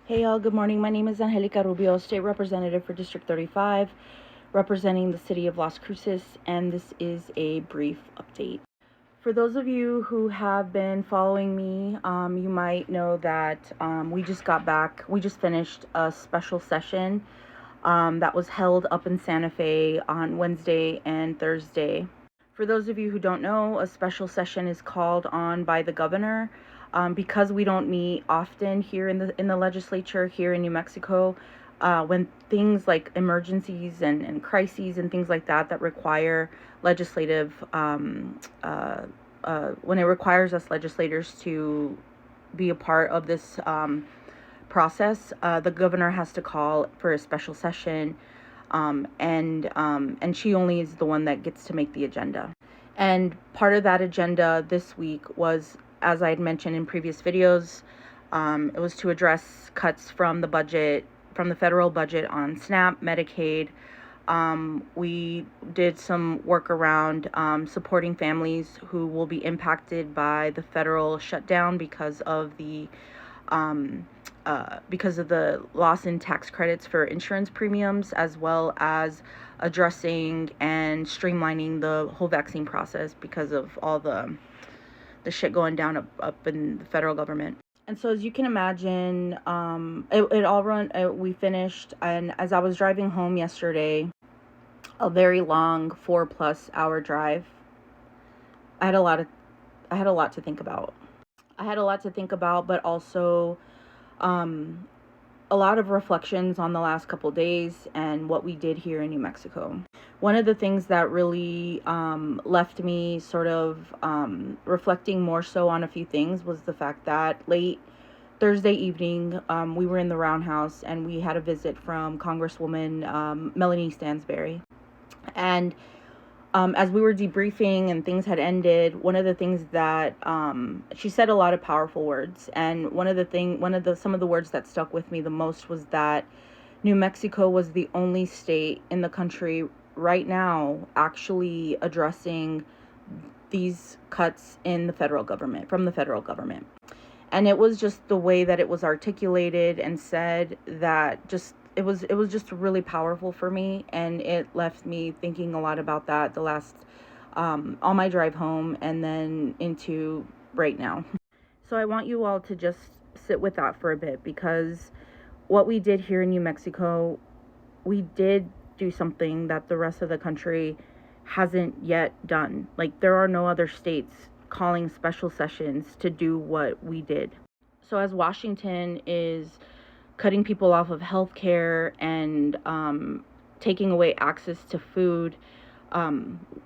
Hey y'all, good morning. My name is Angelica Rubio, State Representative for District 35, representing the city of Las Cruces, and this is a brief update. For those of you who have been following me, you might know that we just finished a special session that was held up in Santa Fe on Wednesday and Thursday. For those of you who don't know, a special session is called on by the governor. Because we don't meet often here in the legislature here in New Mexico, when things like emergencies and crises and things like that require legislative, when it requires us legislators to be a part of this process, the governor has to call for a special session, and she only is the one that gets to make the agenda. And part of that agenda this week was, as I had mentioned in previous videos, it was to address cuts from the budget, from the federal budget on SNAP, Medicaid. We did some work around supporting families who will be impacted by the federal shutdown because of the loss in tax credits for insurance premiums, as well as addressing and streamlining the whole vaccine process because of all the shit going down up in the federal government. And so, as you can imagine, we finished, and as I was driving home yesterday, a very long 4+ hour drive, I had a lot to think about. But also a lot of reflections on the last couple days and what we did here in New Mexico. One of the things that really left me sort of reflecting more so on a few things was the fact that late Thursday evening, we were in the Roundhouse and we had a visit from Congresswoman Melanie Stansberry. And as we were debriefing and things had ended, one of the things that she said a lot of powerful words, and some of the words that stuck with me the most was that New Mexico was the only state in the country right now actually addressing these cuts in the federal government, from the federal government. And it was just the way that it was articulated and said that just it was just really powerful for me, and it left me thinking a lot about that the last on my drive home and then into right now. So I want you all to just sit with that for a bit, because what we did here in New Mexico, we did do something that the rest of the country hasn't yet done. Like, there are no other states calling special sessions to do what we did. So as Washington is cutting people off of health care and taking away access to food,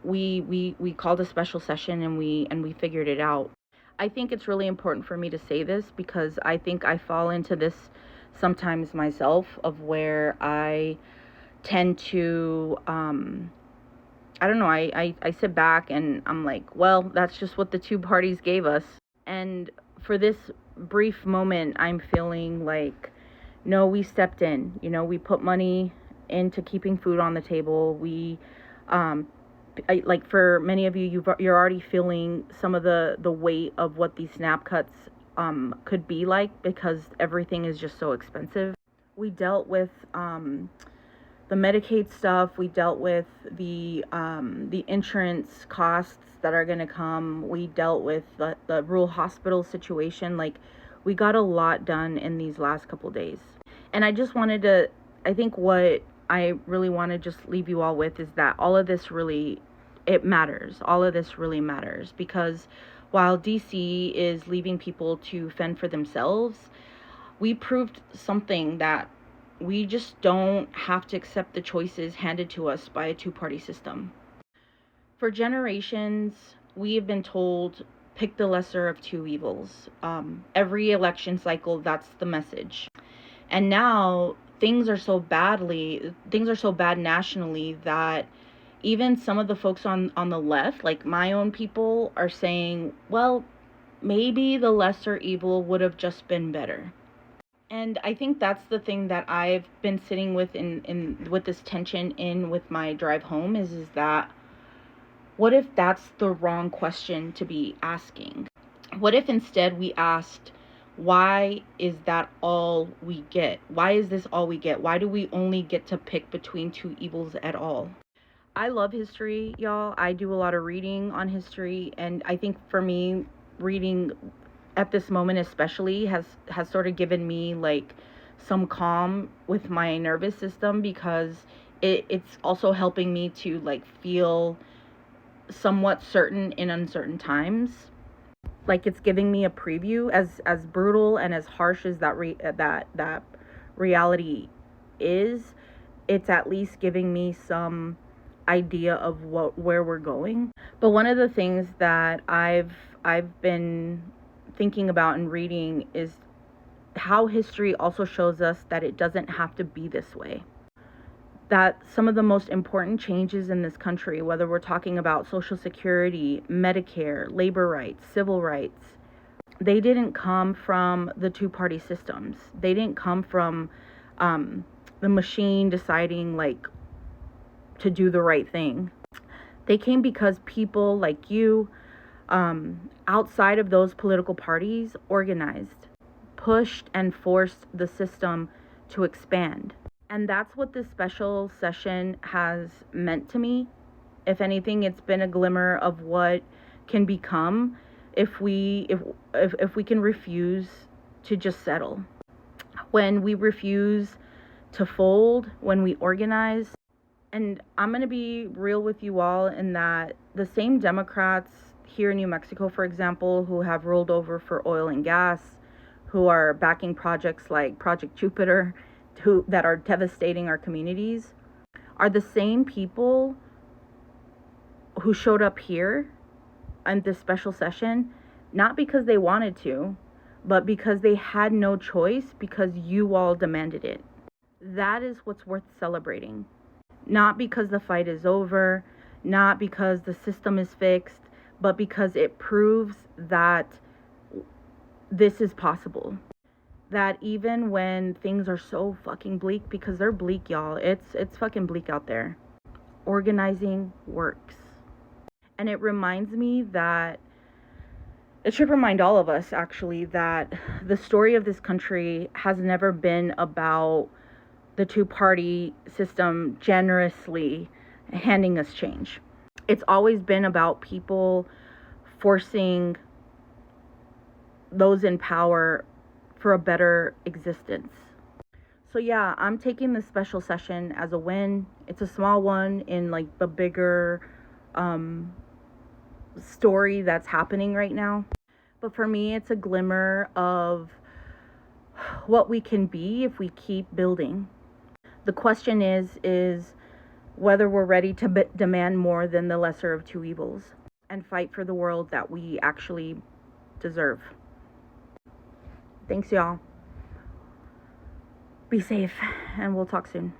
we called a special session and we figured it out. I think it's really important for me to say this because I think I fall into this sometimes myself, of where I tend to I don't know, I sit back and I'm like, well, that's just what the two parties gave us. And for this brief moment, I'm feeling like, no, we stepped in. We put money into keeping food on the table. We, like, for many of you, you're already feeling some of the weight of what these SNAP cuts could be like, because everything is just so expensive. We dealt with the Medicaid stuff. We dealt with the insurance costs that are going to come. We dealt with the rural hospital situation. Like, we got a lot done in these last couple days. And I just wanted to, I think what I really want to just leave you all with is that all of this really, it matters. All of this really matters, because while DC is leaving people to fend for themselves, we proved something, that we just don't have to accept the choices handed to us by a two-party system. For generations, we have been told, pick the lesser of two evils. Every election cycle, that's the message. And now things are so bad nationally that even some of the folks on the left, like my own people, are saying, well, maybe the lesser evil would have just been better. And I think that's the thing that I've been sitting with with this tension with my drive home is that, what if that's the wrong question to be asking? What if instead we asked, Why is that all we get? Why is this all we get? Why do we only get to pick between two evils at all? I love history, y'all. I do a lot of reading on history, and I think for me, reading at this moment especially has sort of given me like some calm with my nervous system, because it's also helping me to like feel somewhat certain in uncertain times. Like it's giving me a preview, as brutal and as harsh as that reality is. It's at least giving me some idea of where we're going. But one of the things that I've been thinking about and reading is how history also shows us that it doesn't have to be this way. That some of the most important changes in this country, whether we're talking about Social Security, Medicare, labor rights, civil rights, they didn't come from the two-party systems. They didn't come from the machine deciding like to do the right thing. They came because people like you, outside of those political parties, organized, pushed, and forced the system to expand. And that's what this special session has meant to me. If anything, it's been a glimmer of what can become if we can refuse to just settle. When we refuse to fold, when we organize. And I'm going to be real with you all in that the same Democrats here in New Mexico, for example, who have rolled over for oil and gas, who are backing projects like Project Jupiter, that are devastating our communities, are the same people who showed up here in this special session, not because they wanted to, but because they had no choice, because you all demanded it. That is what's worth celebrating. Not because the fight is over, not because the system is fixed, but because it proves that this is possible. That even when things are so fucking bleak, because they're bleak, y'all, it's fucking bleak out there, organizing works. And it reminds me that, it should remind all of us actually, that the story of this country has never been about the two-party system generously handing us change. It's always been about people forcing those in power for a better existence. So yeah, I'm taking this special session as a win. It's a small one in like the bigger story that's happening right now. But for me, it's a glimmer of what we can be if we keep building. The question is whether we're ready to demand more than the lesser of two evils and fight for the world that we actually deserve. Thanks, y'all. Be safe, and we'll talk soon.